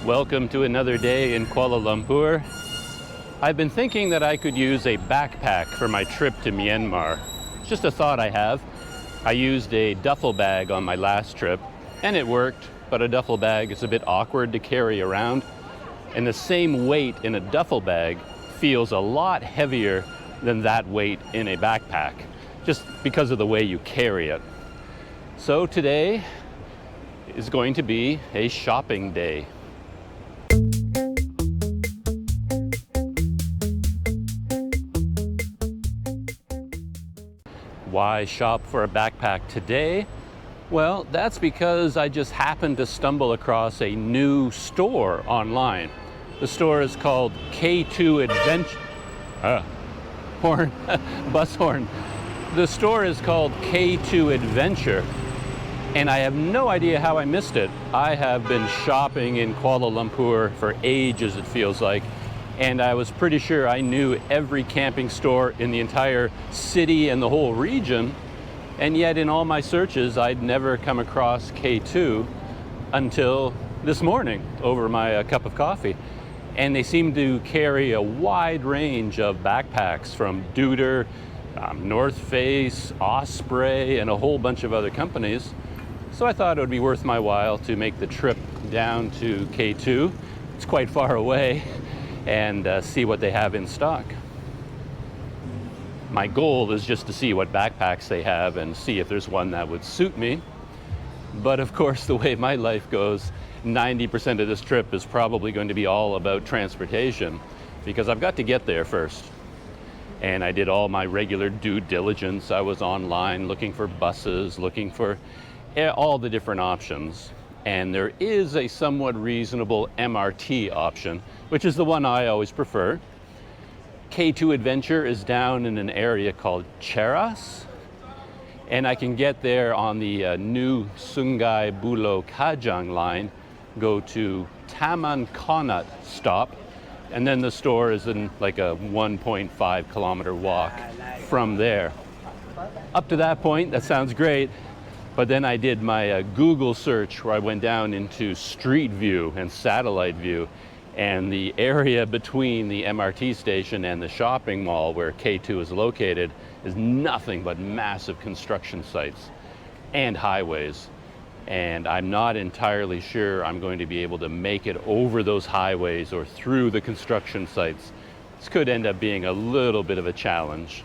Welcome to another day in Kuala Lumpur. I've been thinking that I could use a backpack for my trip to Myanmar. It's just a thought I have. I used a duffel bag on my last trip and it worked, but a duffel bag is a bit awkward to carry around. And the same weight in a duffel bag feels a lot heavier than that weight in a backpack, just because of the way you carry it. So today is going to be a shopping day. Why shop for a backpack today? Well, that's because I just happened to stumble across a new store online. The store is called K2 Adventure. Horn, bus horn. The store is called K2 Adventure, and I have no idea how I missed it. I have been shopping in Kuala Lumpur for ages, it feels like, and I was pretty sure I knew every camping store in the entire city and the whole region, and yet in all my searches I'd never come across K2 until this morning over my cup of coffee. And they seem to carry a wide range of backpacks from Deuter, North Face, Osprey, and a whole bunch of other companies. So I thought it would be worth my while to make the trip down to K2. It's quite far away, and see what they have in stock. My goal is just to see what backpacks they have and see if there's one that would suit me. But of course, the way my life goes, 90% of this trip is probably going to be all about transportation, because I've got to get there first. And I did all my regular due diligence. I was online looking for buses, looking for all the different options. And there is a somewhat reasonable MRT option, which is the one I always prefer. K2 Adventure is down in an area called Cheras, and I can get there on the new Sungai Buloh Kajang line, go to Taman Konat stop, and then the store is in like a 1.5 kilometer walk from there. Up to that point, that sounds great. But then I did my Google search where I went down into Street View and Satellite View, and the area between the MRT station and the shopping mall where K2 is located is nothing but massive construction sites and highways. And I'm not entirely sure I'm going to be able to make it over those highways or through the construction sites. This could end up being a little bit of a challenge.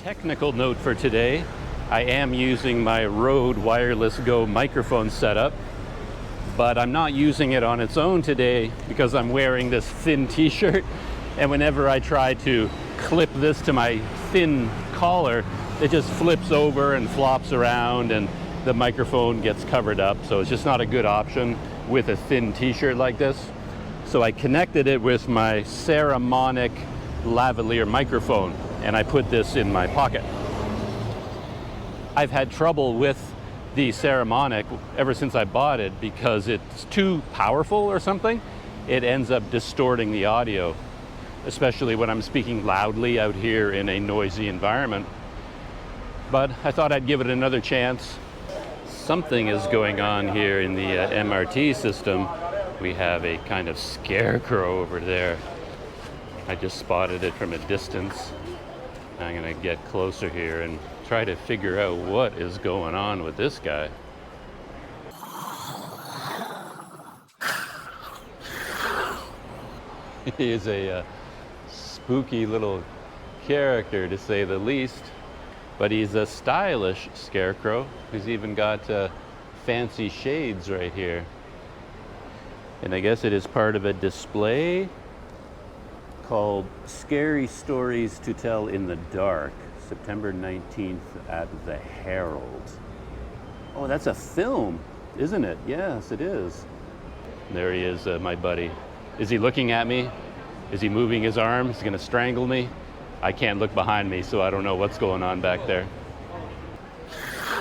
Technical note for today, I am using my Rode Wireless Go microphone setup, but I'm not using it on its own today because I'm wearing this thin t-shirt, and whenever I try to clip this to my thin collar, it just flips over and flops around and the microphone gets covered up, so it's just not a good option with a thin t-shirt like this. So I connected it with my Sara Manik lavalier microphone, and I put this in my pocket. I've had trouble with the Sara Manik ever since I bought it because it's too powerful or something. It ends up distorting the audio, especially when I'm speaking loudly out here in a noisy environment. But I thought I'd give it another chance. Something is going on here in the MRT system. We have a kind of scarecrow over there. I just spotted it from a distance. I'm gonna get closer here and try to figure out what is going on with this guy. He is a spooky little character, to say the least, but he's a stylish scarecrow. He's even got fancy shades right here. And I guess it is part of a display called Scary Stories to Tell in the Dark, September 19th at the Herald. Oh, that's a film, isn't it? Yes, it is. There he is, my buddy. Is he looking at me? Is he moving his arm? Is he gonna strangle me? I can't look behind me, so I don't know what's going on back there.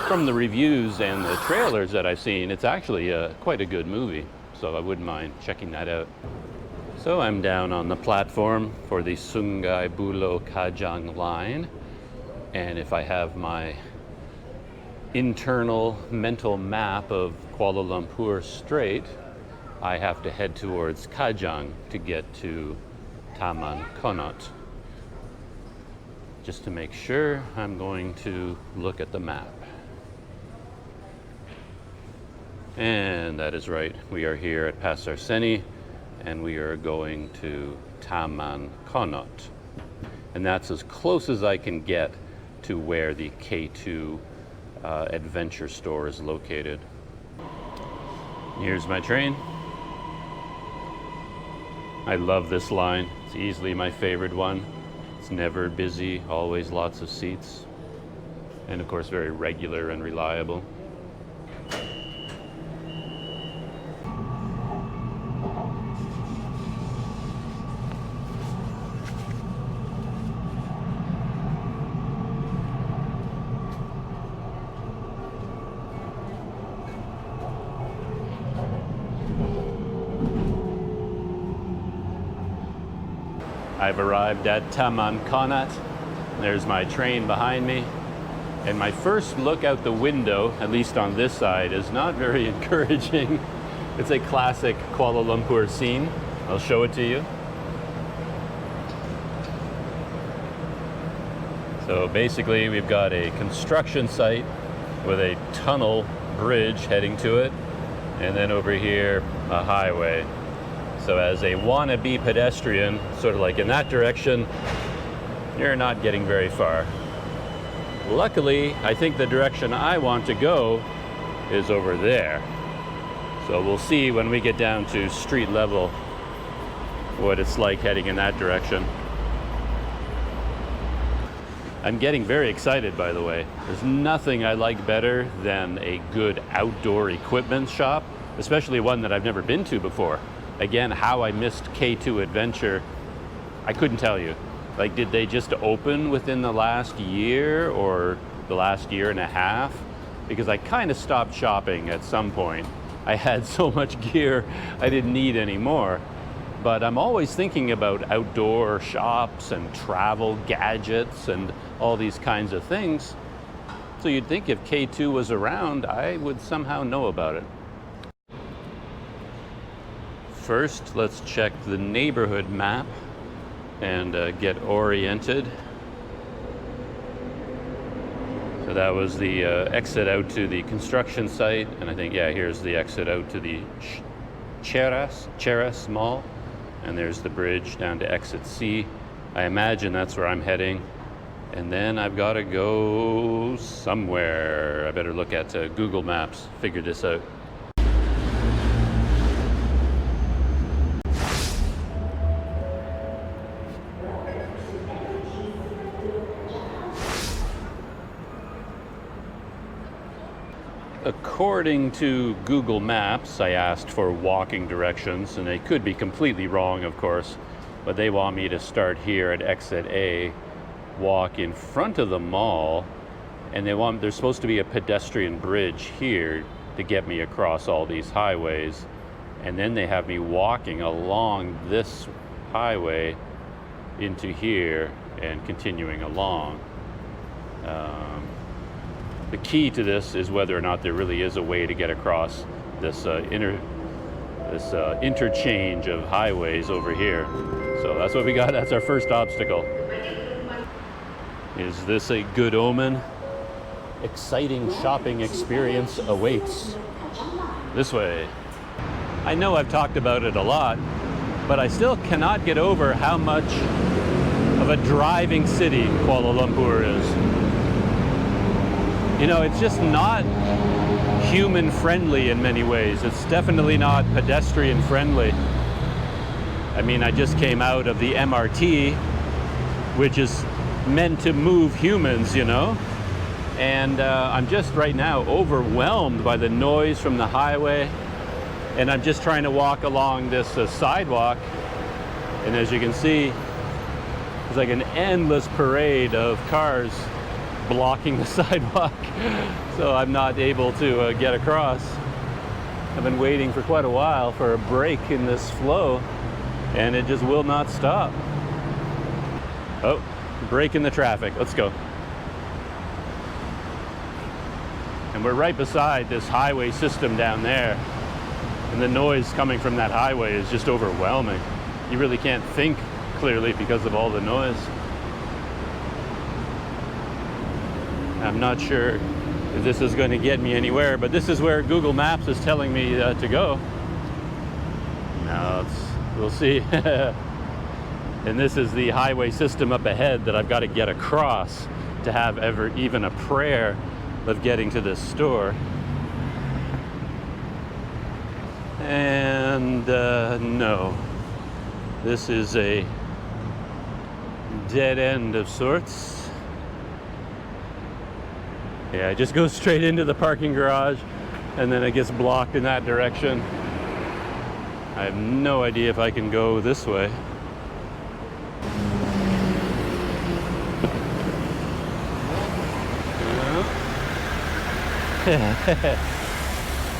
From the reviews and the trailers that I've seen, it's actually quite a good movie, so I wouldn't mind checking that out. So I'm down on the platform for the Sungai Buloh Kajang line, and if I have my internal mental map of Kuala Lumpur straight, I have to head towards Kajang to get to Taman Konot. Just to make sure, I'm going to look at the map. And that is right, we are here at Pasar Seni, and we are going to Taman Konot. And that's as close as I can get to where the K2 adventure store is located. Here's my train. I love this line. It's easily my favorite one. It's never busy, always lots of seats. And of course, very regular and reliable. I've arrived at Taman Konot. There's my train behind me. And my first look out the window, at least on this side, is not very encouraging. It's a classic Kuala Lumpur scene. I'll show it to you. So basically, we've got a construction site with a tunnel bridge heading to it. And then over here, a highway. So as a wannabe pedestrian, sort of like in that direction, you're not getting very far. Luckily, I think the direction I want to go is over there. So we'll see when we get down to street level what it's like heading in that direction. I'm getting very excited, by the way. There's nothing I like better than a good outdoor equipment shop, especially one that I've never been to before. Again, how I missed K2 Adventure, I couldn't tell you. Like, did they just open within the last year or the last year and a half? Because I kind of stopped shopping at some point. I had so much gear, I didn't need any more. But I'm always thinking about outdoor shops and travel gadgets and all these kinds of things. So you'd think if K2 was around, I would somehow know about it. First, let's check the neighborhood map and get oriented. So that was the exit out to the construction site, and I think, yeah, here's the exit out to the Cheras Mall, and there's the bridge down to exit C. I imagine that's where I'm heading, and then I've got to go somewhere. I better look at Google Maps, figure this out. According to Google Maps, I asked for walking directions, and they could be completely wrong, of course, but they want me to start here at exit A, walk in front of the mall, and there's supposed to be a pedestrian bridge here to get me across all these highways, and then they have me walking along this highway into here and continuing along. The key to this is whether or not there really is a way to get across this interchange of highways over here. So that's what we got. That's our first obstacle. Is this a good omen? Exciting shopping experience awaits. This way. I know I've talked about it a lot, but I still cannot get over how much of a driving city Kuala Lumpur is. You know, it's just not human friendly in many ways. It's definitely not pedestrian friendly. I mean, I just came out of the MRT, which is meant to move humans, you know? And I'm just right now overwhelmed by the noise from the highway. And I'm just trying to walk along this sidewalk. And as you can see, it's like an endless parade of cars blocking the sidewalk, so I'm not able to get across. I've been waiting for quite a while for a break in this flow, and it just will not stop. Oh, breaking the traffic. Let's go. And we're right beside this highway system down there, and the noise coming from that highway is just overwhelming. You really can't think clearly because of all the noise. I'm not sure if this is going to get me anywhere, but this is where Google Maps is telling me to go. Now, we'll see. And this is the highway system up ahead that I've got to get across to have even a prayer of getting to this store. And no, this is a dead end of sorts. Yeah, it just goes straight into the parking garage, and then it gets blocked in that direction. I have no idea if I can go this way.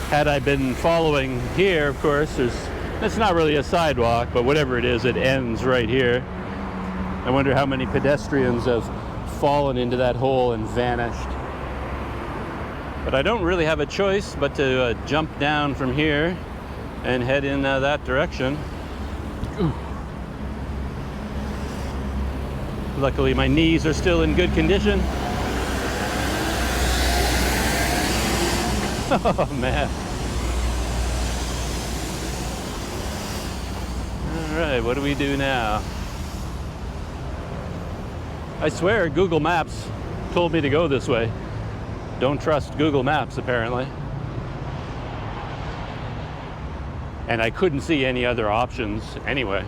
Had I been following here, of course, it's not really a sidewalk, but whatever it is, it ends right here. I wonder how many pedestrians have fallen into that hole and vanished. But I don't really have a choice but to jump down from here and head in that direction. Ooh. Luckily, my knees are still in good condition. Oh, man. All right, what do we do now? I swear Google Maps told me to go this way. Don't trust Google Maps, apparently. And I couldn't see any other options anyway.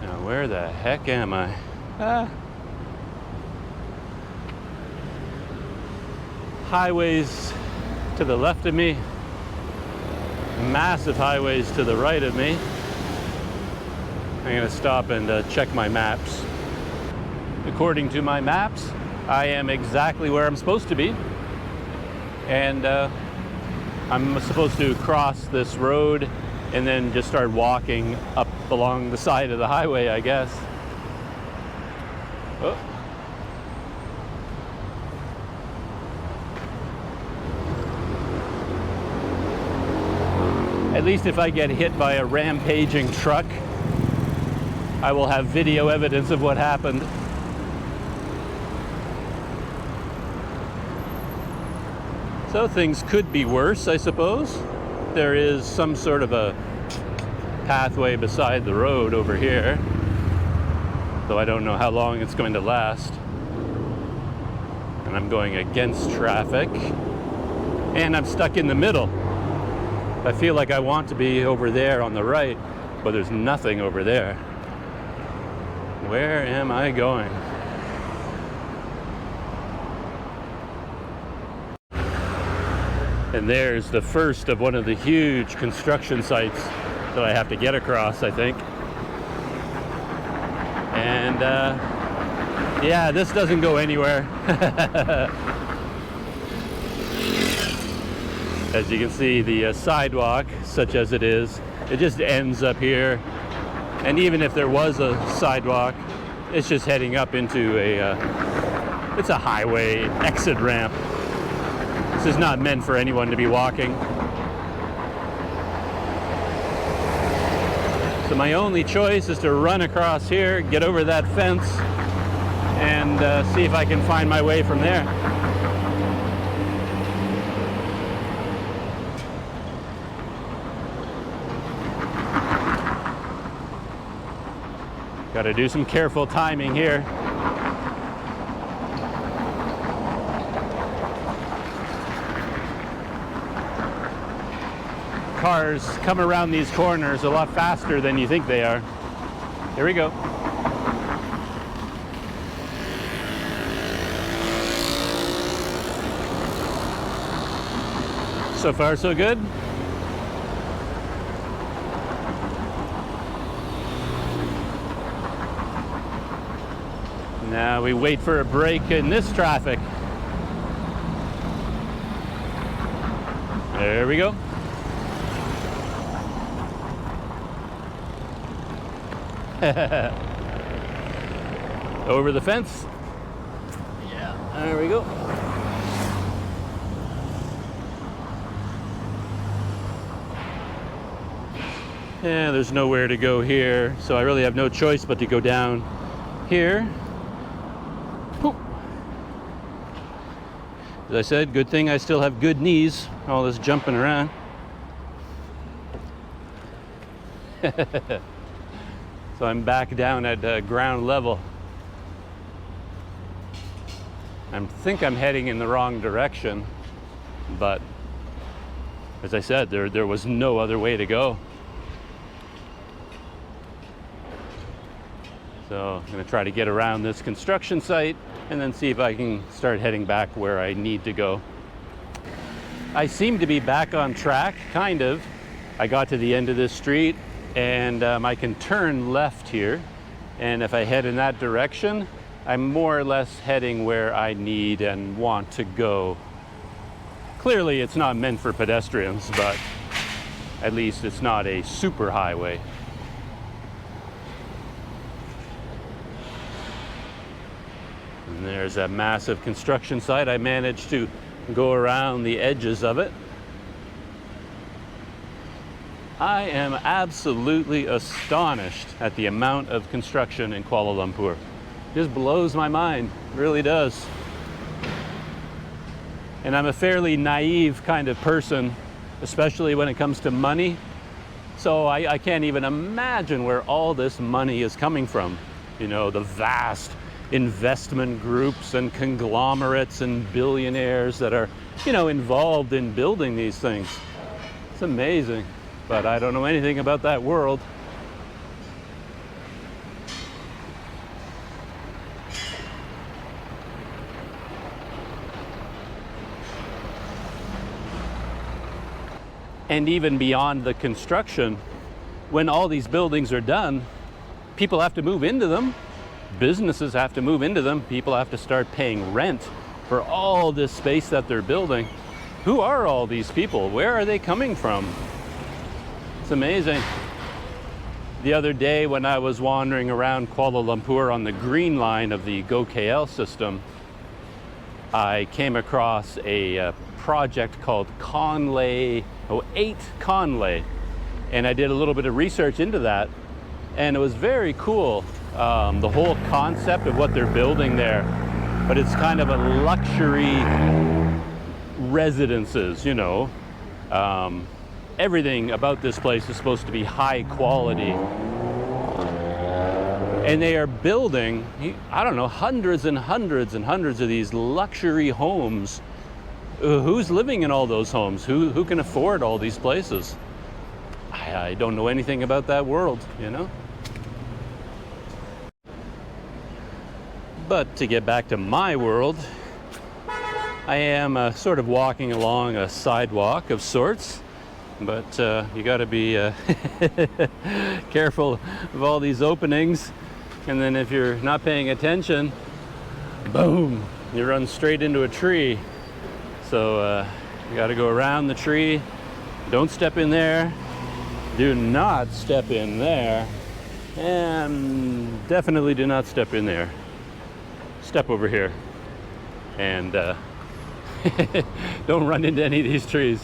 Now, where the heck am I? Highways to the left of me, massive highways to the right of me. I'm going to stop and check my maps. According to my maps, I am exactly where I'm supposed to be, and I'm supposed to cross this road and then just start walking up along the side of the highway, I guess. Oh. At least if I get hit by a rampaging truck, I will have video evidence of what happened. So things could be worse, I suppose. There is some sort of a pathway beside the road over here, though I don't know how long it's going to last. And I'm going against traffic, and I'm stuck in the middle. I feel like I want to be over there on the right, but there's nothing over there. Where am I going? And there's the first of one of the huge construction sites that I have to get across, I think. And yeah, this doesn't go anywhere. As you can see, the sidewalk, such as it is, it just ends up here. And even if there was a sidewalk, it's just heading up into it's a highway exit ramp. This is not meant for anyone to be walking. So my only choice is to run across here, get over that fence, and see if I can find my way from there. Got to do some careful timing here. Cars come around these corners a lot faster than you think they are. Here we go. So far, so good. Now we wait for a break in this traffic. There we go. Over the fence. Yeah, there we go. Yeah, there's nowhere to go here, so I really have no choice but to go down here. Poop. As I said, good thing I still have good knees, all this jumping around. So I'm back down at ground level. I think I'm heading in the wrong direction, but as I said, there was no other way to go. So I'm going to try to get around this construction site and then see if I can start heading back where I need to go. I seem to be back on track, kind of. I got to the end of this street and I can turn left here. And if I head in that direction, I'm more or less heading where I need and want to go. Clearly it's not meant for pedestrians, but at least it's not a super highway. And there's a massive construction site. I managed to go around the edges of it. I am absolutely astonished at the amount of construction in Kuala Lumpur. It just blows my mind, it really does. And I'm a fairly naive kind of person, especially when it comes to money. So I can't even imagine where all this money is coming from. You know, the vast investment groups and conglomerates and billionaires that are, you know, involved in building these things. It's amazing, but I don't know anything about that world. And even beyond the construction, when all these buildings are done, people have to move into them. Businesses have to move into them. People have to start paying rent for all this space that they're building. Who are all these people? Where are they coming from? It's amazing. The other day when I was wandering around Kuala Lumpur on the green line of the GoKL system, I came across a project called 8 Conlay. And I did a little bit of research into that, and it was very cool. The whole concept of what they're building there, but it's kind of a luxury residences, you know. Everything about this place is supposed to be high quality. And they are building, I don't know, hundreds and hundreds and hundreds of these luxury homes. Who's living in all those homes? Who can afford all these places? I don't know anything about that world, you know. But to get back to my world, I am sort of walking along a sidewalk of sorts, but you got to be careful of all these openings, and then if you're not paying attention, boom, you run straight into a tree. So you got to go around the tree. Don't step in there. Do not step in there, and definitely do not step in there. Step over here, and don't run into any of these trees.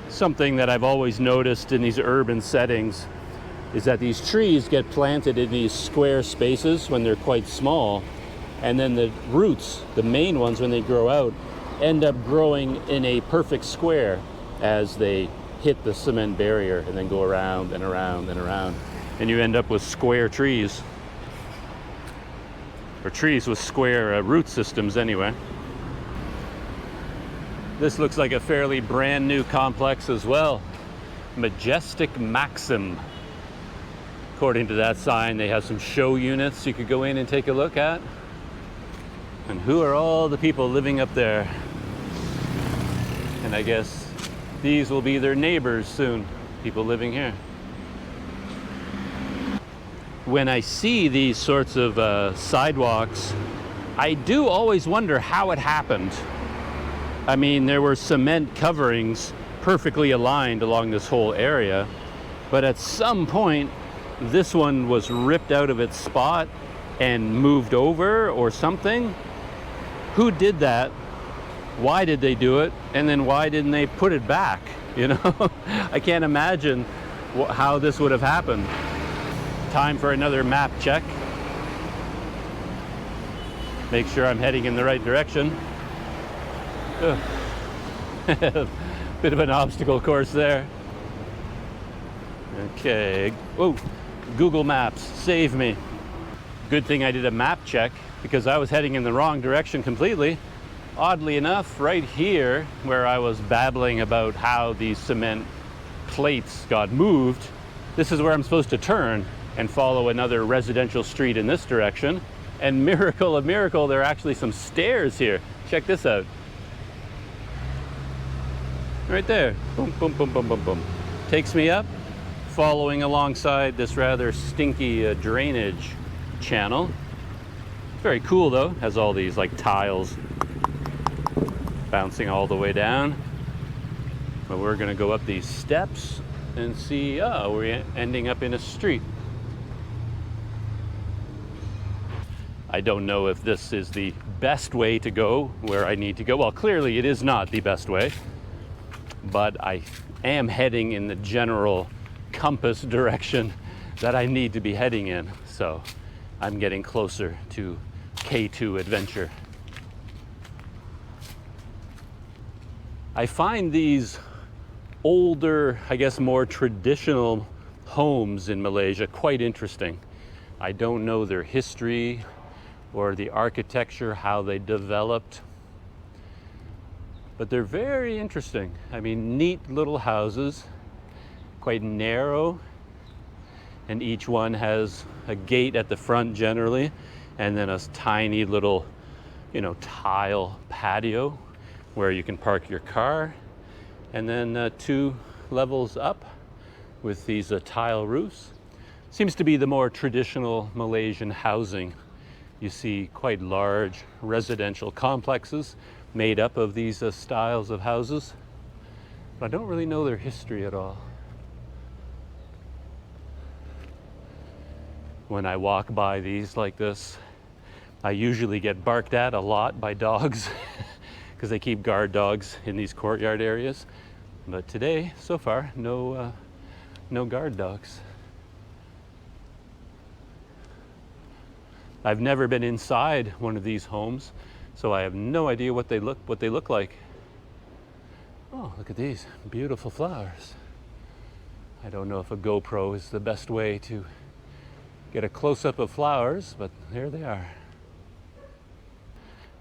Something that I've always noticed in these urban settings is that these trees get planted in these square spaces when they're quite small, and then the roots, the main ones when they grow out, end up growing in a perfect square as they hit the cement barrier and then go around and around and around, and you end up with square trees. Or trees with square root systems anyway. This looks like a fairly brand new complex as well. Majestic Maxim. According to that sign, they have some show units you could go in and take a look at. And who are all the people living up there? And I guess these will be their neighbors soon, people living here. When I see these sorts of sidewalks, I do always wonder how it happened. I mean, there were cement coverings perfectly aligned along this whole area, but at some point this one was ripped out of its spot and moved over or something. Who did that? Why did they do it? And then why didn't they put it back? You know, I can't imagine how this would have happened. Time for another map check. Make sure I'm heading in the right direction. Bit of an obstacle course there. Okay. Oh, Google Maps, save me. Good thing I did a map check because I was heading in the wrong direction completely. Oddly enough, right here where I was babbling about how these cement plates got moved, this is where I'm supposed to turn and follow another residential street in this direction. And miracle of miracle, there are actually some stairs here. Check this out. Right there. Boom, boom, boom, boom, boom, boom. Takes me up, following alongside this rather stinky drainage channel. Very cool though, has all these like tiles bouncing all the way down. But we're gonna go up these steps and see, oh, we're ending up in a street. I don't know if this is the best way to go where I need to go. Well, clearly it is not the best way, but I am heading in the general compass direction that I need to be heading in. So I'm getting closer to K2 adventure. I find these older, I guess more traditional homes in Malaysia quite interesting. I don't know their history or the architecture, how they developed, but they're very interesting. I mean, neat little houses, quite narrow, and each one has a gate at the front generally, and then a tiny little, you know, tile patio where you can park your car, and then 2 levels up with these tile roofs. Seems to be the more traditional Malaysian housing. You see quite large residential complexes made up of these styles of houses, but I don't really know their history at all. When I walk by these like this, I usually get barked at a lot by dogs because they keep guard dogs in these courtyard areas. But today, so far, no guard dogs. I've never been inside one of these homes, so I have no idea what they look like. Oh, look at these beautiful flowers. I don't know if a GoPro is the best way to get a close-up of flowers, but there they are.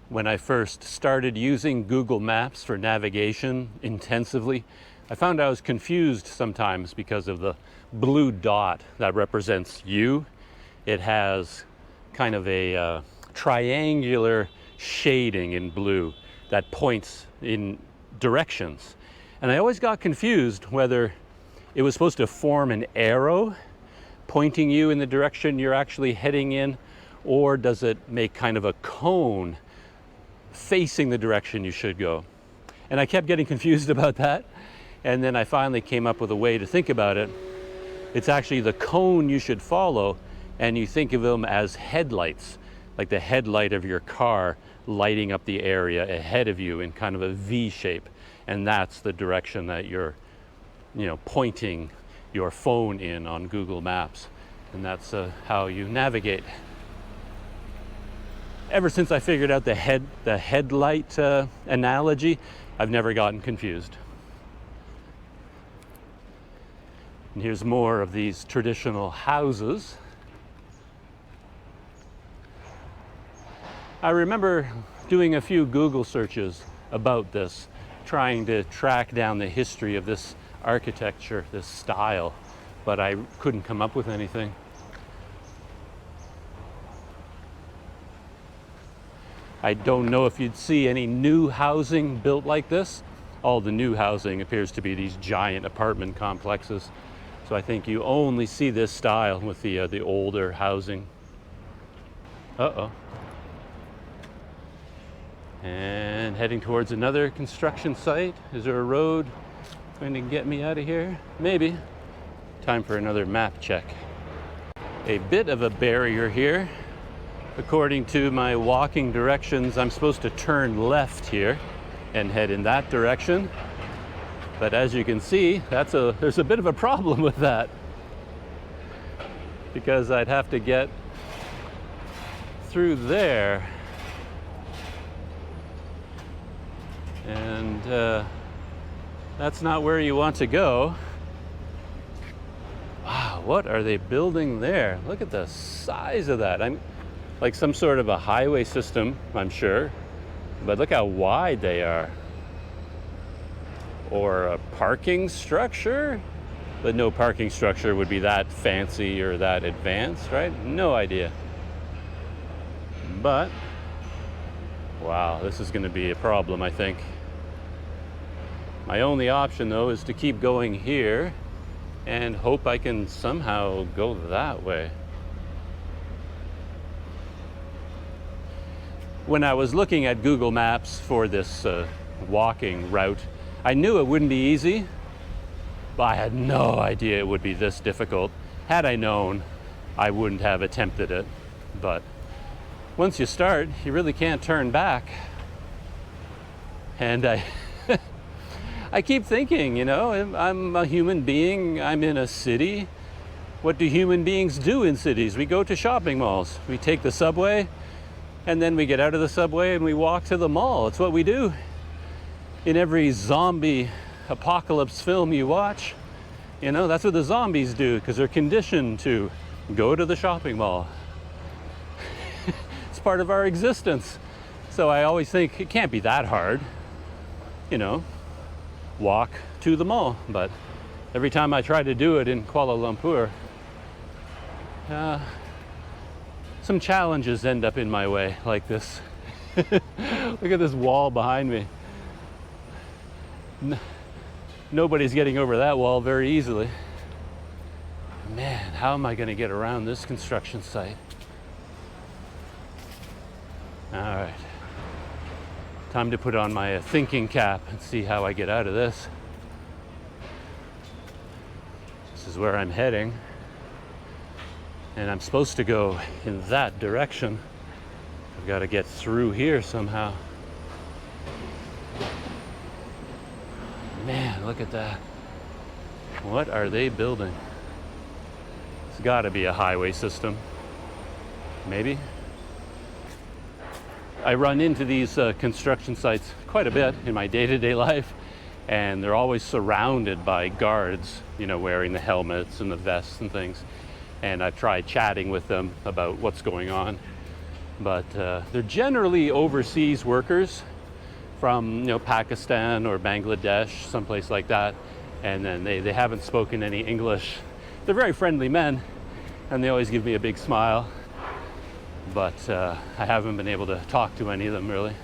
When I first started using Google Maps for navigation intensively, I found I was confused sometimes because of the blue dot that represents you. It has kind of a triangular shading in blue that points in directions. And I always got confused whether it was supposed to form an arrow pointing you in the direction you're actually heading in, or does it make kind of a cone facing the direction you should go? And I kept getting confused about that. And then I finally came up with a way to think about it. It's actually the cone you should follow, and you think of them as headlights, like the headlight of your car lighting up the area ahead of you in kind of a V shape. And that's the direction that you're, pointing your phone in on Google Maps. And that's how you navigate. Ever since I figured out the headlight analogy, I've never gotten confused. And here's more of these traditional houses. I remember doing a few Google searches about this, trying to track down the history of this architecture, this style, but I couldn't come up with anything. I don't know if you'd see any new housing built like this. All the new housing appears to be these giant apartment complexes. So I think you only see this style with the older housing. Uh-oh. And heading towards another construction site. Is there a road going to get me out of here? Maybe. Time for another map check. a bit of a barrier here. According to my walking directions, I'm supposed to turn left here and head in that direction. But as you can see, there's a bit of a problem with that, because I'd have to get through there. And that's not where you want to go. Wow, what are they building there? Look at the size of that. I'm like some sort of a highway system, I'm sure. But look how wide they are. Or a parking structure? But no parking structure would be that fancy or that advanced, right? No idea. But, wow, this is going to be a problem, I think. My only option, though, is to keep going here and hope I can somehow go that way. When I was looking at Google Maps for this walking route, I knew it wouldn't be easy, but I had no idea it would be this difficult. Had I known, I wouldn't have attempted it. But once you start, you really can't turn back. And I keep thinking, you know, I'm a human being, I'm in a city. What do human beings do in cities? We go to shopping malls. We take the subway, and then we get out of the subway and we walk to the mall. It's what we do. In every zombie apocalypse film you watch, you know, that's what the zombies do, because they're conditioned to go to the shopping mall. It's part of our existence. So I always think it can't be that hard, you know, walk to the mall. But every time I try to do it in Kuala Lumpur, some challenges end up in my way, like this. Look at this wall behind me. Nobody's getting over that wall very easily. Man, how am I going to get around this construction site? All right. Time to put on my thinking cap and see how I get out of this. This is where I'm heading. And I'm supposed to go in that direction. I've got to get through here somehow. Man, look at that. What are they building? It's got to be a highway system. Maybe. I run into these construction sites quite a bit in my day-to-day life, and they're always surrounded by guards, you know, wearing the helmets and the vests and things. And I've tried chatting with them about what's going on. But they're generally overseas workers from, you know, Pakistan or Bangladesh, someplace like that. And then they haven't spoken any English. They're very friendly men, and they always give me a big smile. But I haven't been able to talk to any of them, really.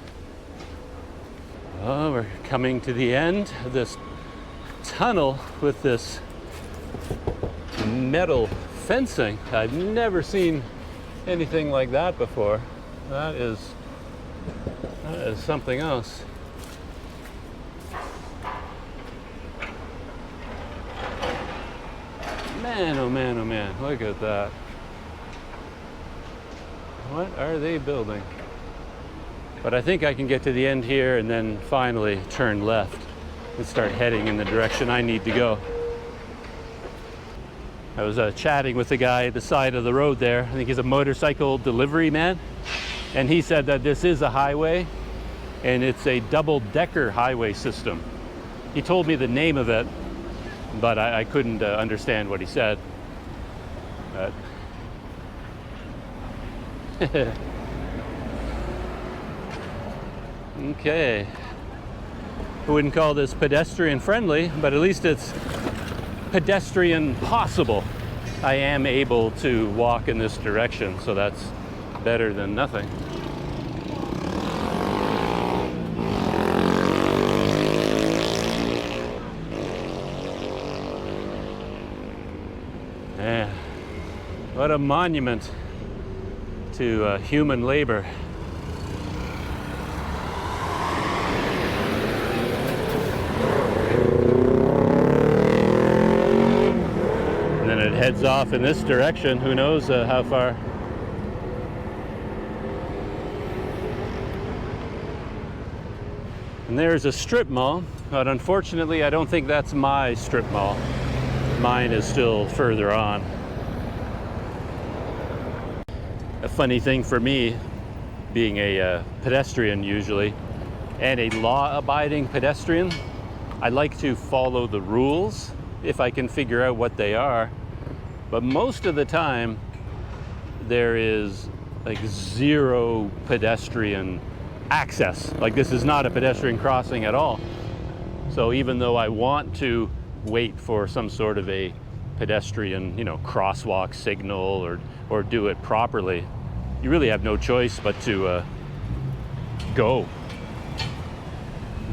Oh, we're coming to the end of this tunnel with this metal fencing. I've never seen anything like that before. That is something else. Man, oh man, oh man, look at that. What are they building? But I think I can get to the end here and then finally turn left and start heading in the direction I need to go. I was chatting with the guy at the side of the road there. I think he's a motorcycle delivery man. And he said that this is a highway, and it's a double-decker highway system. He told me the name of it, but I couldn't understand what he said. But okay. I wouldn't call this pedestrian friendly, but at least it's pedestrian possible. I am able to walk in this direction, so that's better than nothing. Man, what a monument to human labor. heads off in this direction. Who knows how far. And there's a strip mall, but unfortunately I don't think that's my strip mall. Mine is still further on. A funny thing for me, being a pedestrian usually, and a law-abiding pedestrian, I like to follow the rules if I can figure out what they are. But most of the time, there is like zero pedestrian access. Like, this is not a pedestrian crossing at all. So even though I want to wait for some sort of a pedestrian, crosswalk signal or do it properly, you really have no choice but to go,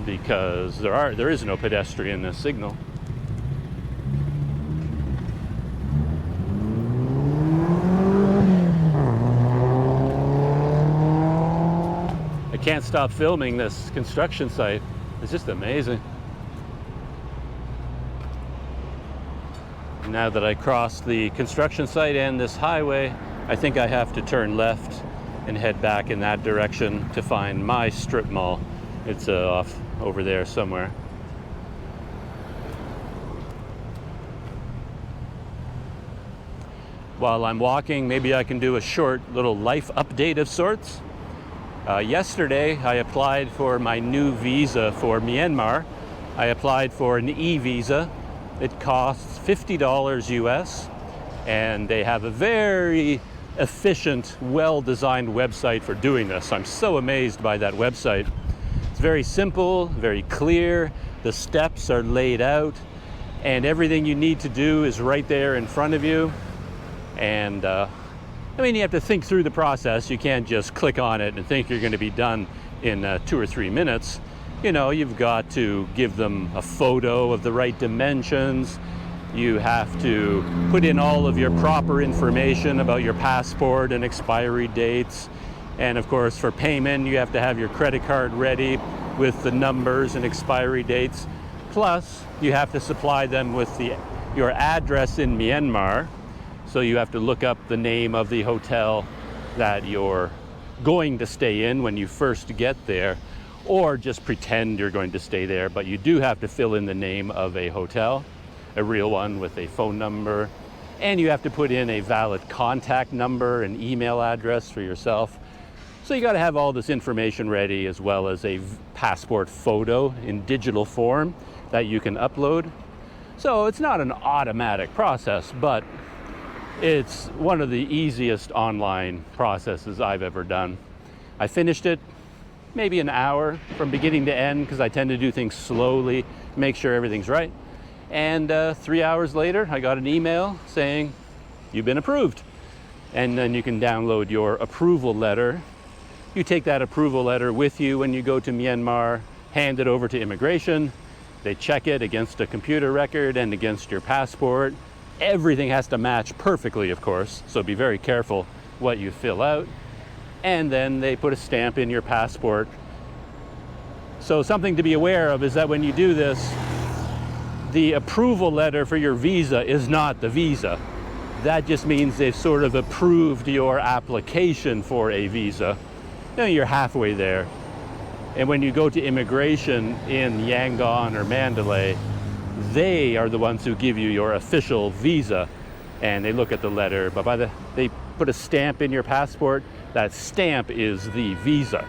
because there is no pedestrian signal. I can't stop filming this construction site. It's just amazing. Now that I crossed the construction site and this highway, I think I have to turn left and head back in that direction to find my strip mall. It's off over there somewhere. While I'm walking, maybe I can do a short little life update of sorts. Yesterday, I applied for my new visa for Myanmar. I applied for an e-visa. It costs $50 US, and they have a very efficient, well-designed website for doing this. I'm so amazed by that website. It's very simple, very clear. The steps are laid out, and everything you need to do is right there in front of you. And you have to think through the process. You can't just click on it and think you're going to be done in 2 or 3 minutes. You've got to give them a photo of the right dimensions. You have to put in all of your proper information about your passport and expiry dates. And of course, for payment, you have to have your credit card ready with the numbers and expiry dates. Plus, you have to supply them with your address in Myanmar. So you have to look up the name of the hotel that you're going to stay in when you first get there, or just pretend you're going to stay there. But you do have to fill in the name of a hotel, a real one with a phone number, and you have to put in a valid contact number and email address for yourself. So you got to have all this information ready, as well as a passport photo in digital form that you can upload. So it's not an automatic process, but it's one of the easiest online processes I've ever done. I finished it maybe an hour from beginning to end, because I tend to do things slowly, make sure everything's right. And 3 hours later, I got an email saying, you've been approved. And then you can download your approval letter. You take that approval letter with you when you go to Myanmar, hand it over to immigration. They check it against a computer record and against your passport. Everything has to match perfectly, of course, so be very careful what you fill out. And then they put a stamp in your passport. So something to be aware of is that when you do this, the approval letter for your visa is not the visa. That just means they've sort of approved your application for a visa. Now you're halfway there. And when you go to immigration in Yangon or Mandalay, they are the ones who give you your official visa, and they look at the letter, but they put a stamp in your passport. That stamp is the visa.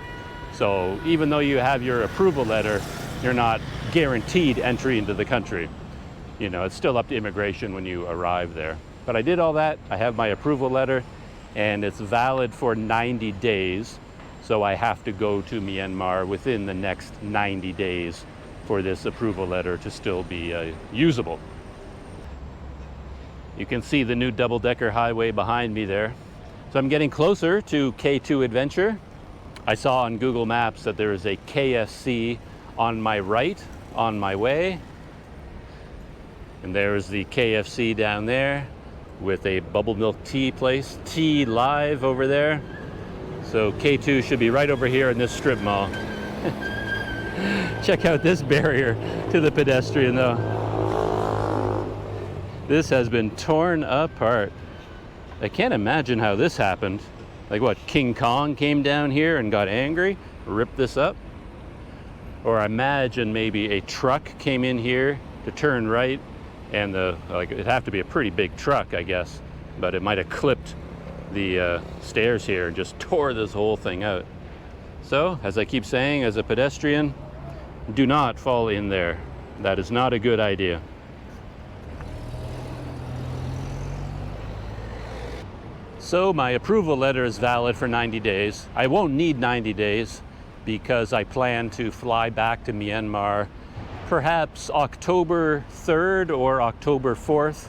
So even though you have your approval letter, you're not guaranteed entry into the country. It's still up to immigration when you arrive there. But I did all that. I have my approval letter, and it's valid for 90 days. So I have to go to Myanmar within the next 90 days for this approval letter to still be usable. You can see the new double-decker highway behind me there. So I'm getting closer to K2 Adventure. I saw on Google Maps that there is a KFC on my right on my way. And there's the KFC down there with a bubble milk tea place, Tea Live over there. So K2 should be right over here in this strip mall. Check out this barrier to the pedestrian though. This has been torn apart. I can't imagine how this happened. Like what, King Kong came down here and got angry, ripped this up? Or I imagine maybe a truck came in here to turn right, and it'd have to be a pretty big truck, I guess, but it might have clipped the stairs here and just tore this whole thing out. So, as I keep saying, as a pedestrian, do not fall in there. That is not a good idea. So my approval letter is valid for 90 days. I won't need 90 days because I plan to fly back to Myanmar perhaps October 3rd or October 4th.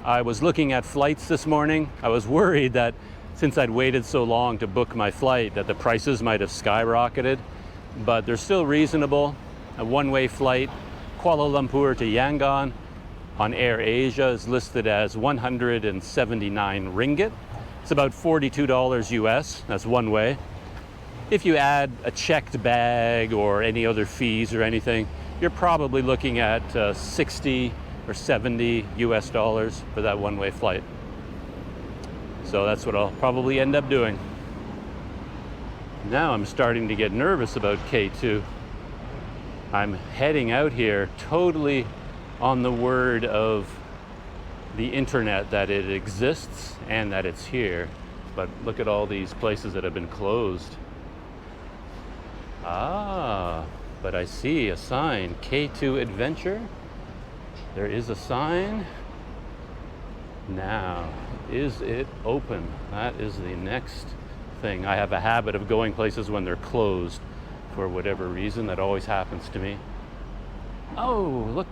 I was looking at flights this morning. I was worried that since I'd waited so long to book my flight that the prices might have skyrocketed, but they're still reasonable. A one-way flight, Kuala Lumpur to Yangon on Air Asia is listed as 179 ringgit. It's about $42 US, that's one way. If you add a checked bag or any other fees or anything, you're probably looking at 60 or 70 US dollars for that one-way flight. So that's what I'll probably end up doing. Now I'm starting to get nervous about K2. I'm heading out here totally on the word of the internet that it exists and that it's here. But look at all these places that have been closed. Ah, but I see a sign, K2 Adventure. There is a sign. Now, is it open? That is the next thing. I have a habit of going places when they're closed for whatever reason. That always happens to me. Oh, look.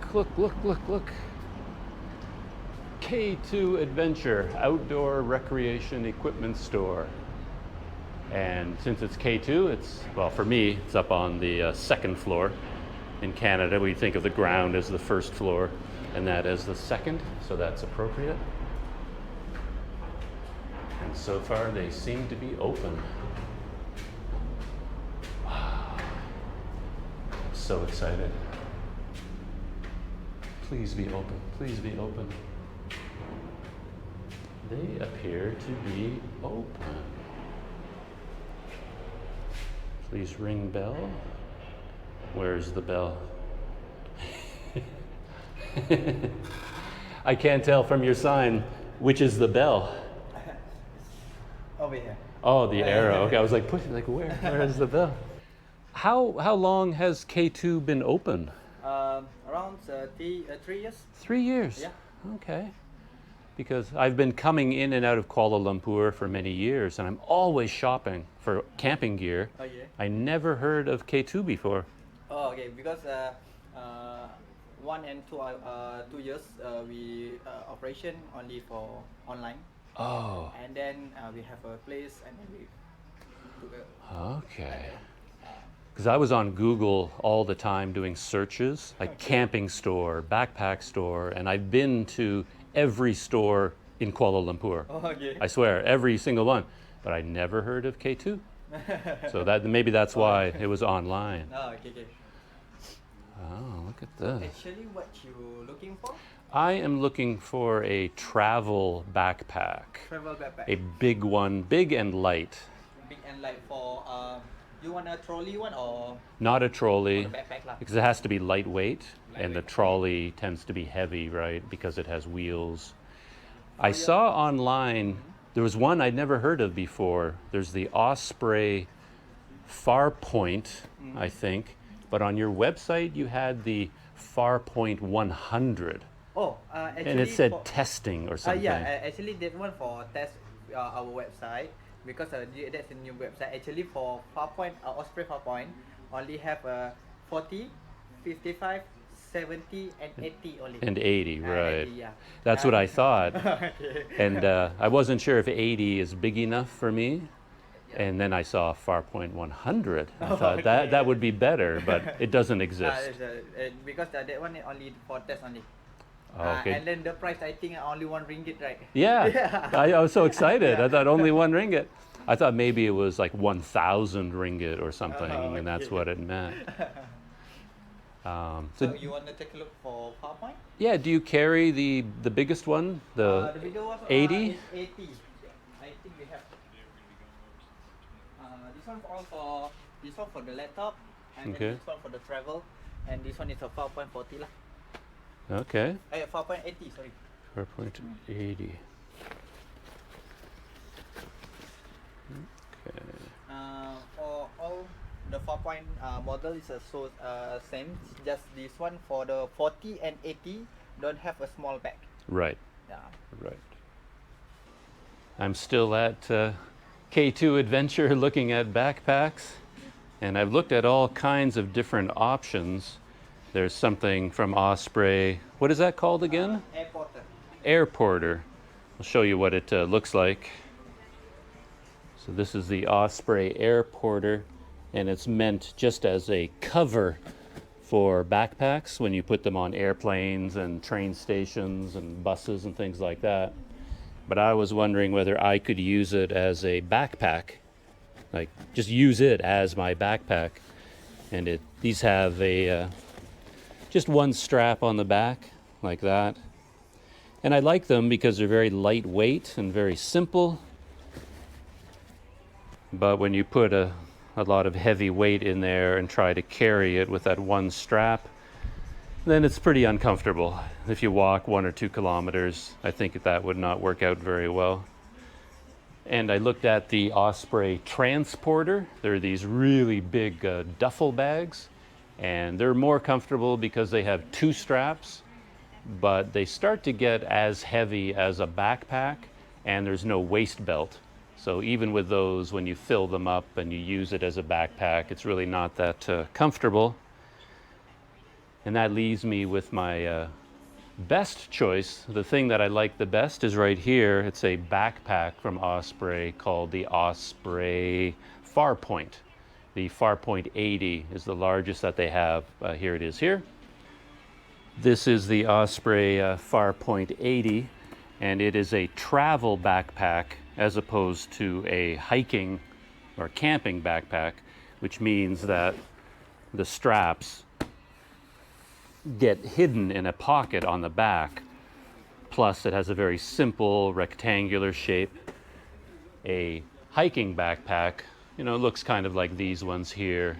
K2 Adventure, outdoor recreation equipment store. And since it's K2, well, for me, it's up on the second floor. In Canada, we think of the ground as the first floor and that as the second, so that's appropriate. And so far, they seem to be open. Wow. I'm so excited. Please be open, please be open. They appear to be open. Please ring bell. Where's the bell? I can't tell from your sign which is the bell. Over here. Oh, the arrow. Okay, I was like, where is the bell? How long has K2 been open? Around 3 years. 3 years? Yeah. Okay. Because I've been coming in and out of Kuala Lumpur for many years, and I'm always shopping for camping gear. Oh, yeah. I never heard of K2 before. Oh, okay. Because 1 and 2 years we operation only for online. Oh. And then we have a place, and then we took Okay. Because I was on Google all the time doing searches, like camping store, backpack store, and I've been to every store in Kuala Lumpur. Oh, okay. I swear, every single one. But I never heard of K2. So maybe that's why it was online. Oh, okay. Oh, look at this. Actually, what you looking for? I am looking for a travel backpack. Travel backpack. A big one, big and light. Big and light for you want a trolley one or Not a trolley, backpack lah? because it has to be lightweight, and the trolley tends to be heavy, right? Because it has wheels. I saw online, there was one I'd never heard of before. There's the Osprey Farpoint, I think. But on your website, you had the Farpoint 100. Oh, actually, And it said testing or something. yeah, actually that one for test our website because that's a new website. Actually, for Farpoint, Osprey Farpoint only have 40, 55, 70, and 80 only. And 80, right. 80, yeah. That's what I thought. Okay. And I wasn't sure if 80 is big enough for me. And then I saw Farpoint 100. I thought that would be better, but it doesn't exist. Because that one is only for test only. Okay. And then the price, I think only 1 ringgit, right? Yeah, I was so excited. I thought only 1 ringgit. I thought maybe it was like 1,000 ringgit or something, and that's what it meant. So you want to take a look for Farpoint? Yeah, do you carry the biggest one, The bigger one 80? is 80. I think we have. This one all for this one for the laptop, and Okay. then this one for the travel, and this one is a Farpoint 40 lah. Okay. Farpoint 80, sorry. Farpoint 80. Okay. For all the Farpoint model is same. Just this one for the 40 and 80 don't have a small bag. Right. Yeah. Right. I'm still at K2 Adventure looking at backpacks, and I've looked at all kinds of different options. There's something from Osprey. What is that called again? Air Porter. Air Porter. I'll show you what it looks like. So this is the Osprey Air Porter, and it's meant just as a cover for backpacks when you put them on airplanes and train stations and buses and things like that. But I was wondering whether I could use it as a backpack, like just use it as my backpack. And these have a just one strap on the back like that. And I like them because they're very lightweight and very simple. But when you put a lot of heavy weight in there and try to carry it with that one strap, then it's pretty uncomfortable. If you walk 1 or 2 kilometers, I think that would not work out very well. And I looked at the Osprey Transporter. They're these really big duffel bags, and they're more comfortable because they have 2 straps, but they start to get as heavy as a backpack, and there's no waist belt. So even with those, when you fill them up and you use it as a backpack, it's really not that comfortable. And that leaves me with my best choice. The thing that I like the best is right here. It's a backpack from Osprey called the Osprey Farpoint. The Farpoint 80 is the largest that they have. Here it is here. This is the Osprey Farpoint 80, and it is a travel backpack as opposed to a hiking or camping backpack, which means that the straps get hidden in a pocket on the back. Plus, it has a very simple rectangular shape. A hiking backpack, looks kind of like these ones here,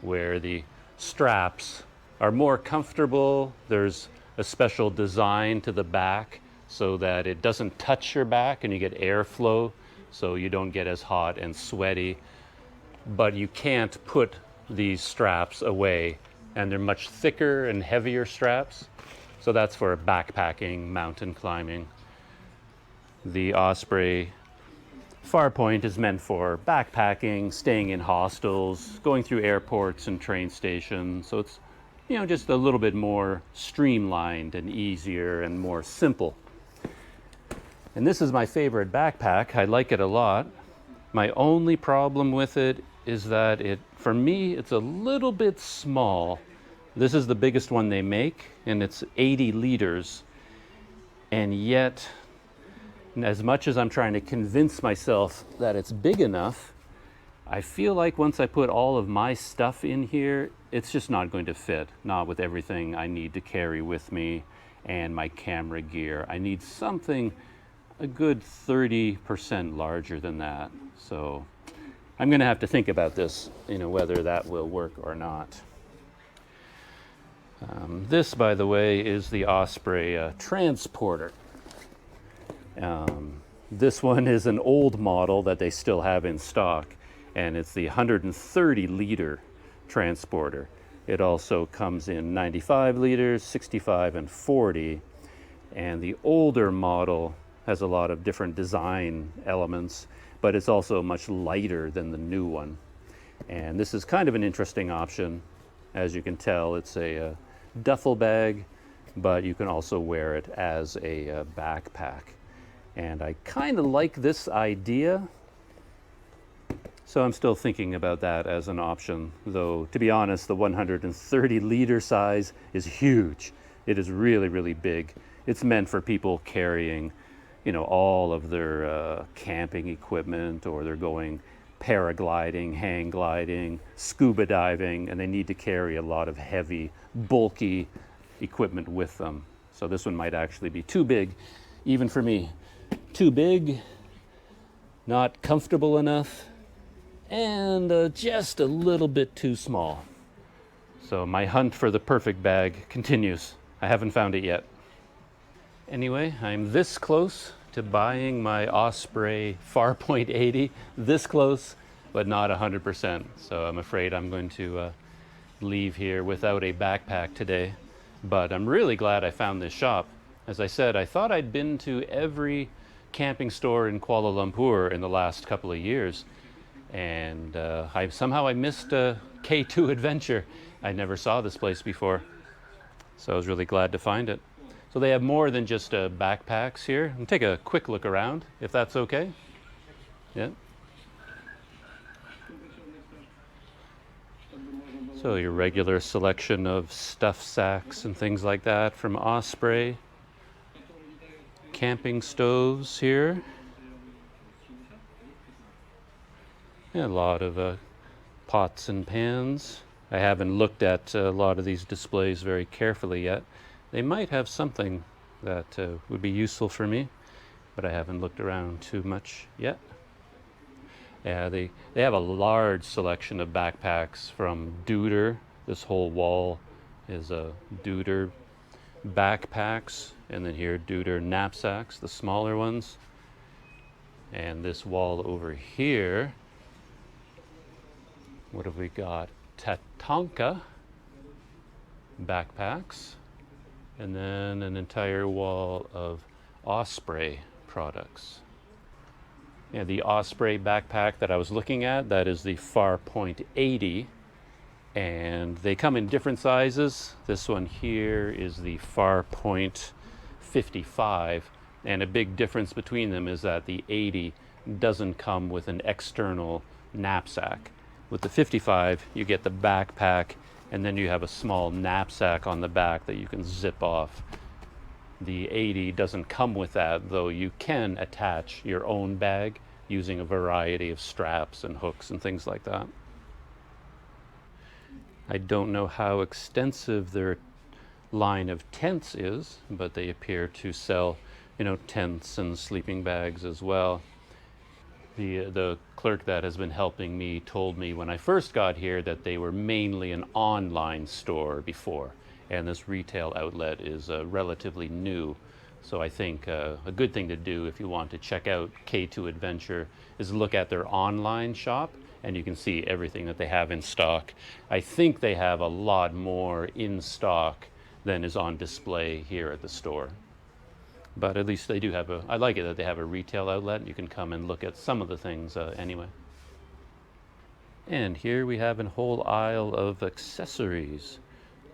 where the straps are more comfortable. There's a special design to the back so that it doesn't touch your back and you get airflow, so you don't get as hot and sweaty. But you can't put these straps away, and they're much thicker and heavier straps. So that's for backpacking, mountain climbing. The Osprey Farpoint is meant for backpacking, staying in hostels, going through airports and train stations. So it's, just a little bit more streamlined and easier and more simple. And this is my favorite backpack. I like it a lot. My only problem with it is that for me, it's a little bit small. This is the biggest one they make, and it's 80 liters. And yet, as much as I'm trying to convince myself that it's big enough, I feel like once I put all of my stuff in here, it's just not going to fit. Not with everything I need to carry with me and my camera gear. I need something a good 30% larger than that. So I'm going to have to think about this, whether that will work or not. This, by the way, is the Osprey Transporter. This one is an old model that they still have in stock, and it's the 130 liter transporter. It also comes in 95 liters, 65, and 40. And the older model has a lot of different design elements, but it's also much lighter than the new one. And this is kind of an interesting option. As you can tell, it's a duffel bag, but you can also wear it as a backpack. And I kind of like this idea, so I'm still thinking about that as an option. Though, to be honest, the 130 liter size is huge. It is really, really big. It's meant for people carrying, all of their camping equipment, or they're going paragliding, hang gliding, scuba diving, and they need to carry a lot of heavy, bulky equipment with them. So this one might actually be too big, even for me. Too big, not comfortable enough, and just a little bit too small. So my hunt for the perfect bag continues. I haven't found it yet. Anyway, I'm this close to buying my Osprey Farpoint 80. This close, but not 100%. So I'm afraid I'm going to leave here without a backpack today. But I'm really glad I found this shop. As I said, I thought I'd been to every camping store in Kuala Lumpur in the last couple of years. And somehow I missed K2 Adventure. I never saw this place before. So I was really glad to find it. So they have more than just backpacks here. I'll take a quick look around, if that's okay. Yeah. So your regular selection of stuff sacks and things like that from Osprey. Camping stoves here. Yeah, a lot of pots and pans. I haven't looked at a lot of these displays very carefully yet. They might have something that would be useful for me, but I haven't looked around too much yet. Yeah, they have a large selection of backpacks from Duder. This whole wall is Duder backpacks, and then here Duder knapsacks, the smaller ones. And this wall over here, what have we got? Tatanka backpacks. And then an entire wall of Osprey products. Yeah, the Osprey backpack that I was looking at, that is the Farpoint 80. And they come in different sizes. This one here is the Farpoint 55. And a big difference between them is that the 80 doesn't come with an external knapsack. With the 55, you get the backpack, and then you have a small knapsack on the back that you can zip off. The 80 doesn't come with that, though you can attach your own bag using a variety of straps and hooks and things like that. I don't know how extensive their line of tents is, but they appear to sell, tents and sleeping bags as well. The clerk that has been helping me told me when I first got here that they were mainly an online store before, and this retail outlet is relatively new. So I think a good thing to do if you want to check out K2 Adventure is look at their online shop, and you can see everything that they have in stock. I think they have a lot more in stock than is on display here at the store. But at least they do have I like it that they have a retail outlet. You can come and look at some of the things anyway. And here we have a whole aisle of accessories.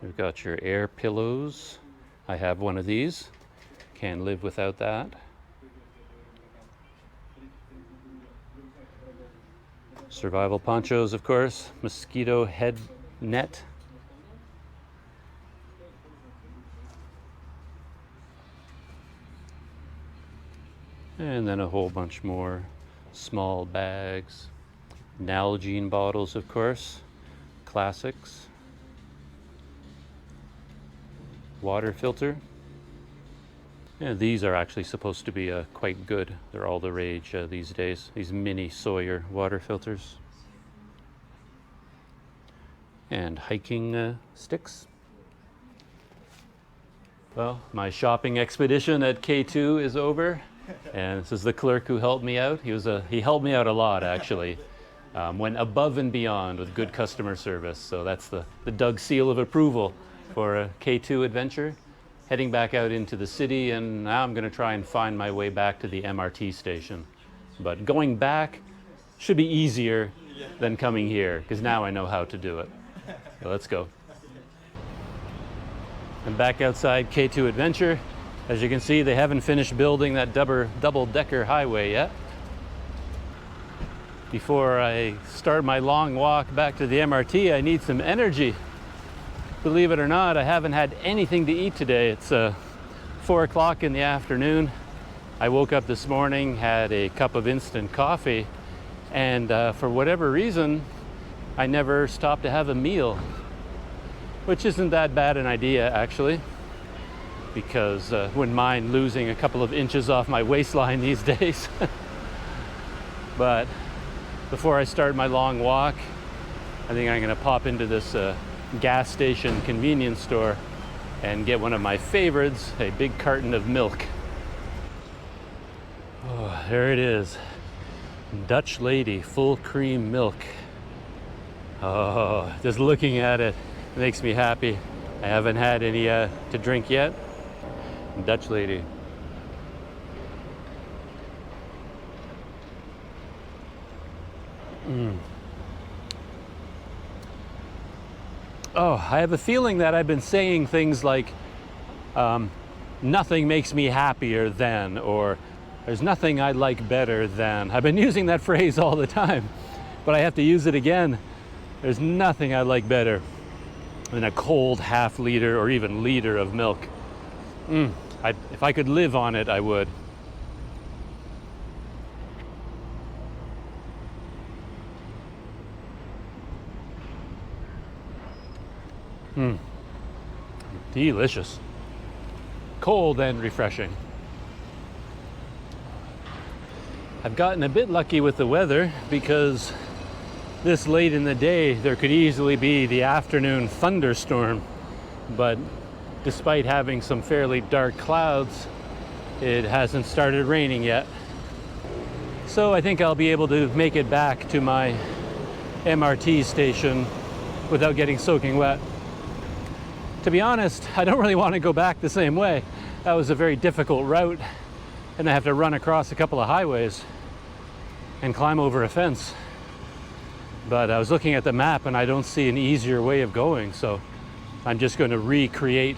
We've got your air pillows. I have one of these. Can't live without that. Survival ponchos, of course. Mosquito head net. And then a whole bunch more small bags. Nalgene bottles, of course. Classics. Water filter. Yeah, these are actually supposed to be quite good. They're all the rage these days. These mini Sawyer water filters. And hiking sticks. Well, my shopping expedition at K2 is over. And this is the clerk who helped me out. He helped me out a lot, actually. Went above and beyond with good customer service. So that's the Doug seal of approval for a K2 Adventure. Heading back out into the city, and now I'm going to try and find my way back to the MRT station. But going back should be easier than coming here, because now I know how to do it. So let's go. I'm back outside K2 Adventure. As you can see, they haven't finished building that double-decker highway yet. Before I start my long walk back to the MRT, I need some energy. Believe it or not, I haven't had anything to eat today. It's 4 o'clock in the afternoon. I woke up this morning, had a cup of instant coffee, And for whatever reason, I never stopped to have a meal, which isn't that bad an idea actually, because wouldn't mind losing a couple of inches off my waistline these days. But before I start my long walk, I think I'm gonna pop into this gas station convenience store and get one of my favorites, a big carton of milk. Oh, there it is. Dutch Lady full cream milk. Oh, just looking at it makes me happy. I haven't had any to drink yet. Dutch Lady. Oh, I have a feeling that I've been saying things like nothing makes me happier than, or there's nothing I like better than. I've been using that phrase all the time, but I have to use it again. There's nothing I like better than a cold half liter or even liter of milk. If I could live on it, I would. Delicious. Cold and refreshing. I've gotten a bit lucky with the weather because this late in the day there could easily be the afternoon thunderstorm, but despite having some fairly dark clouds, it hasn't started raining yet. So I think I'll be able to make it back to my MRT station without getting soaking wet. To be honest, I don't really want to go back the same way. That was a very difficult route, and I have to run across a couple of highways and climb over a fence. But I was looking at the map and I don't see an easier way of going, so I'm just going to recreate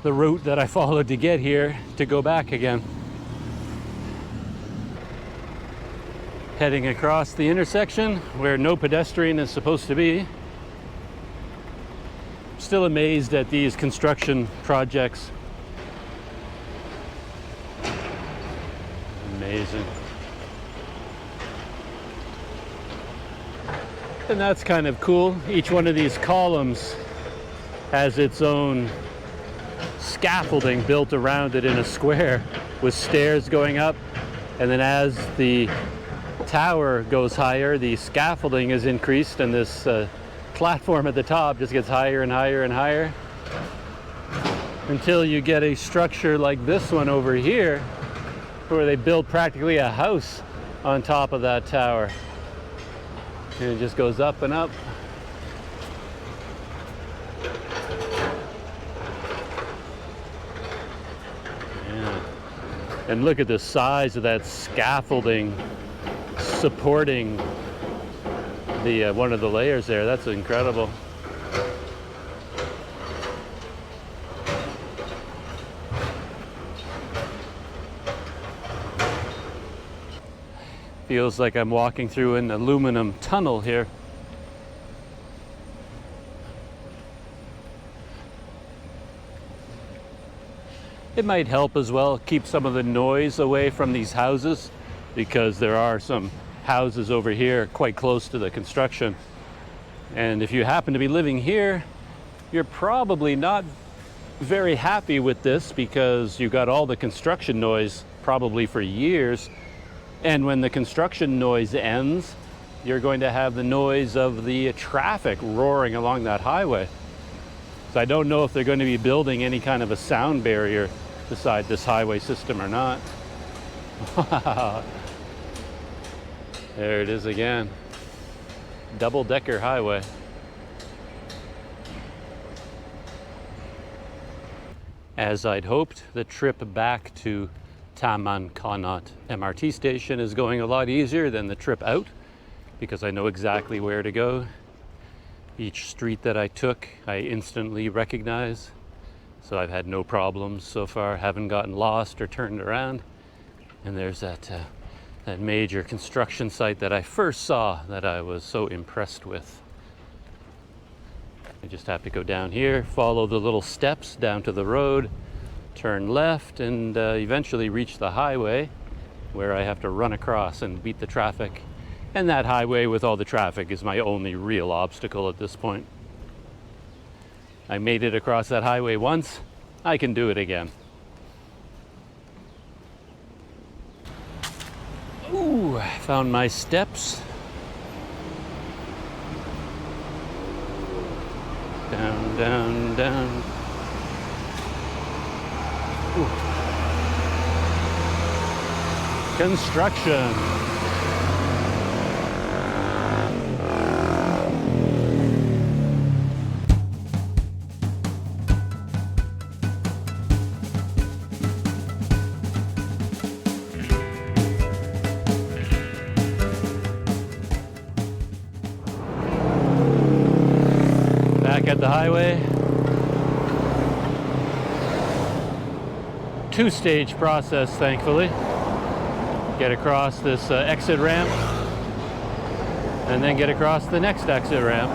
the route that I followed to get here to go back again. Heading across the intersection where no pedestrian is supposed to be. Still amazed at these construction projects. Amazing. And that's kind of cool. Each one of these columns has its own scaffolding built around it in a square with stairs going up. And then as the tower goes higher, the scaffolding is increased, and this platform at the top just gets higher and higher and higher until you get a structure like this one over here where they build practically a house on top of that tower. And it just goes up and up. Yeah. And look at the size of that scaffolding supporting the one of the layers there. That's incredible. Feels like I'm walking through an aluminum tunnel here. It might help as well keep some of the noise away from these houses, because there are some houses over here quite close to the construction. And if you happen to be living here, you're probably not very happy with this, because you got all the construction noise probably for years. And when the construction noise ends, you're going to have the noise of the traffic roaring along that highway. So I don't know if they're going to be building any kind of a sound barrier beside this highway system or not. There it is again. Double-decker highway. As I'd hoped, the trip back to Taman Kanat MRT station is going a lot easier than the trip out, because I know exactly where to go. Each street that I took, I instantly recognize. So I've had no problems so far, haven't gotten lost or turned around. And there's that major construction site that I first saw that I was so impressed with. I just have to go down here, follow the little steps down to the road, turn left, and eventually reach the highway where I have to run across and beat the traffic And that highway with all the traffic is my only real obstacle at this point. I made it across that highway once, I can do it again. Ooh, I found my steps. Down, down, down. Ooh. Construction. Back at the highway. Two-stage process, thankfully. Get across this exit ramp and then get across the next exit ramp.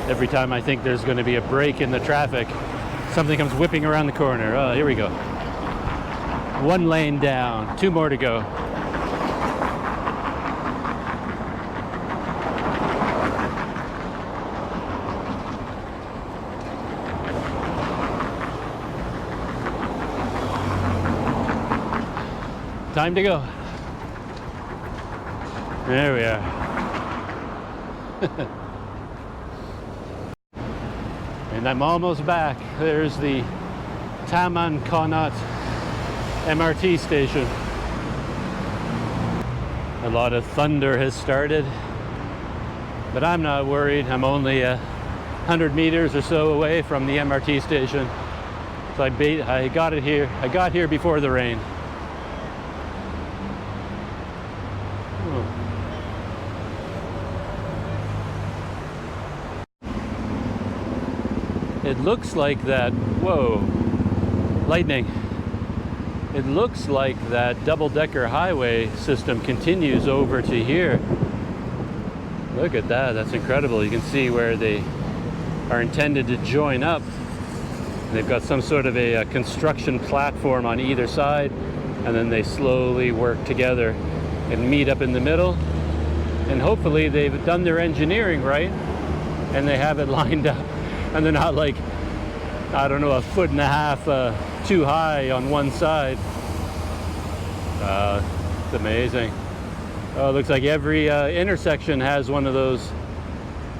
Every time I think there's going to be a break in the traffic, something comes whipping around the corner. Oh, here we go. One lane down, 2 more to go. Time to go. There we are. And I'm almost back. There's the Taman Konat MRT station. A lot of thunder has started, but I'm not worried. I'm only 100 meters or so away from the MRT station. So I got it here. I got here before the rain. It looks like that, whoa, lightning. It looks like that double-decker highway system continues over to here. Look at that, that's incredible. You can see where they are intended to join up. They've got some sort of a construction platform on either side, and then they slowly work together and meet up in the middle. And hopefully they've done their engineering right, and they have it lined up. And they're not like, I don't know, 1.5 feet too high on one side. It's amazing. Oh, it looks like every intersection has one of those.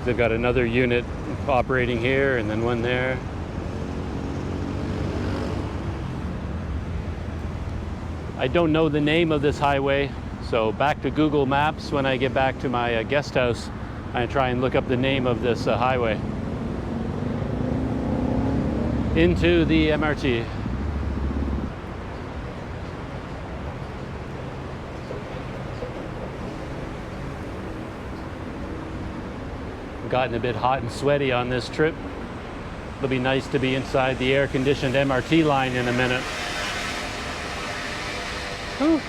They've got another unit operating here and then one there. I don't know the name of this highway, so back to Google Maps when I get back to my guest house. I try and look up the name of this highway. Into the MRT. Gotten a bit hot and sweaty on this trip. It'll be nice to be inside the air-conditioned MRT line in a minute. Whew.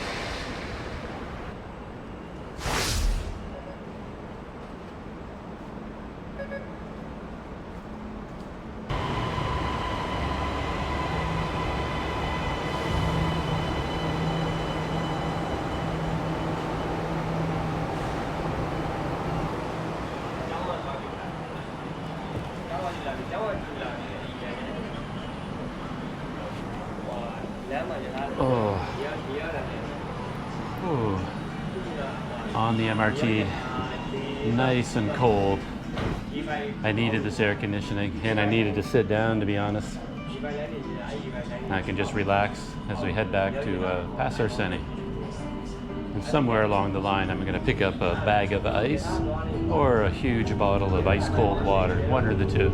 On the MRT, nice and cold. I needed this air conditioning and I needed to sit down, to be honest. I can just relax as we head back to Pasar, Seni. And somewhere along the line I'm going to pick up a bag of ice or a huge bottle of ice cold water, one or the two.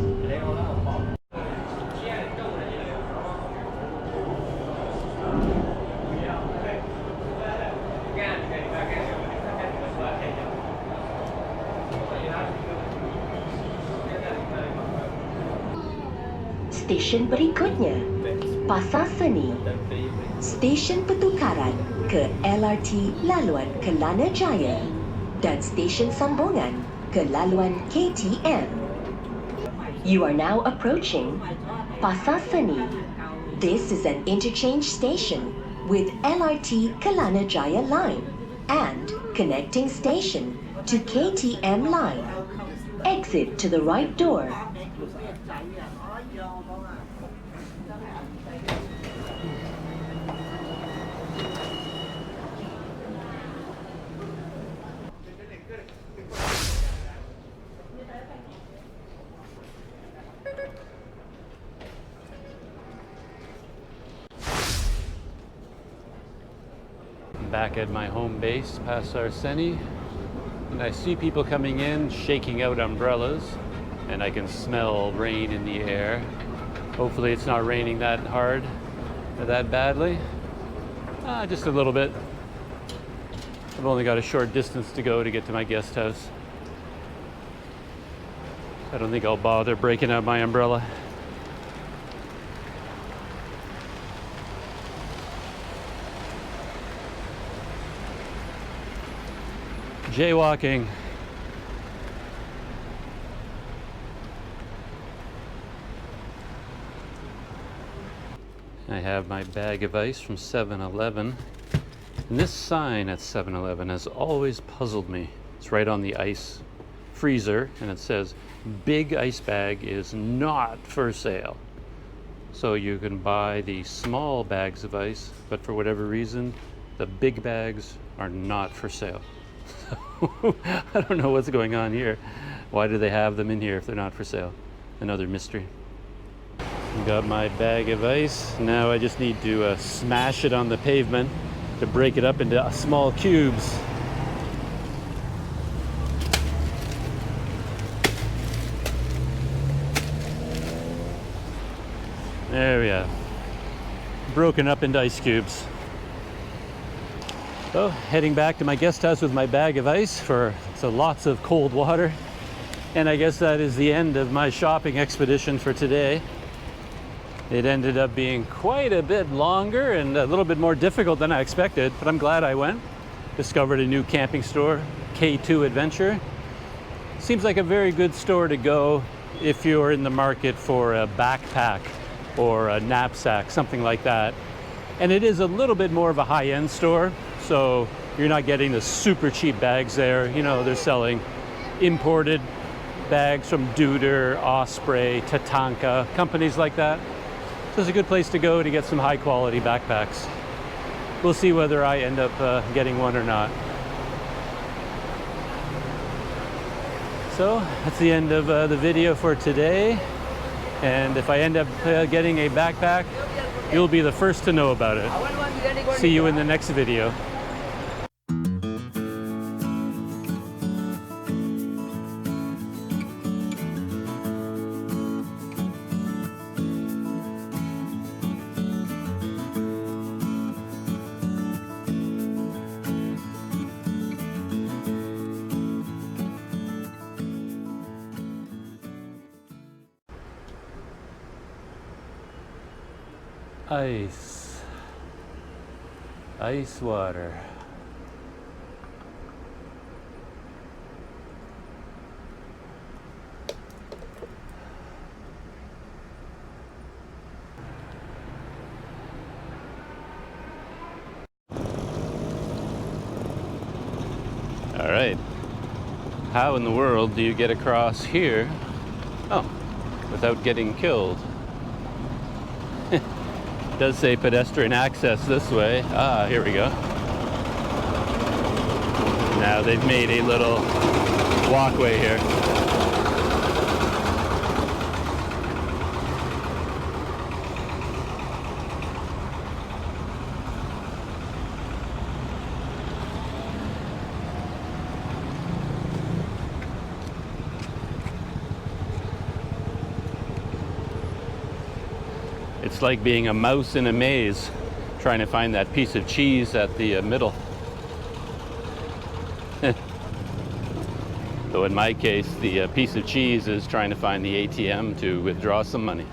Stesen berikutnya, Pasar Seni. Stesen pertukaran ke LRT laluan Kelana Jaya. dan stesen sambungan ke laluan KTM. You are now approaching Pasar Seni. This is an interchange station with LRT Kelana Jaya line and connecting station to KTM line. Exit to the right door. Back at my home base, Pasar Seni, and I see people coming in, shaking out umbrellas, and I can smell rain in the air. Hopefully it's not raining that hard or that badly. Just a little bit. I've only got a short distance to go to get to my guest house. I don't think I'll bother breaking out my umbrella. Jaywalking. I have my bag of ice from 7-Eleven. And this sign at 7-Eleven has always puzzled me. It's right on the ice freezer and it says, "Big ice bag is not for sale." So you can buy the small bags of ice, but for whatever reason, the big bags are not for sale. I don't know what's going on here. Why do they have them in here if they're not for sale? Another mystery. Got my bag of ice. Now I just need to smash it on the pavement to break it up into small cubes. There we go. Broken up into ice cubes. So, heading back to my guest house with my bag of ice for lots of cold water. And I guess that is the end of my shopping expedition for today. It ended up being quite a bit longer and a little bit more difficult than I expected, but I'm glad I went. Discovered a new camping store, K2 Adventure. Seems like a very good store to go if you're in the market for a backpack or a knapsack, something like that. And it is a little bit more of a high-end store, so you're not getting the super cheap bags there. You know, they're selling imported bags from Deuter, Osprey, Tatanka, companies like that. So it's a good place to go to get some high-quality backpacks. We'll see whether I end up getting one or not. So that's the end of the video for today. And if I end up getting a backpack, you'll be the first to know about it. See you in the next video. Ice water. All right. How in the world do you get across here? Oh, without getting killed. It does say pedestrian access this way. Ah, here we go. Now they've made a little walkway here. It's like being a mouse in a maze, trying to find that piece of cheese at the middle. Though in my case, the piece of cheese is trying to find the ATM to withdraw some money.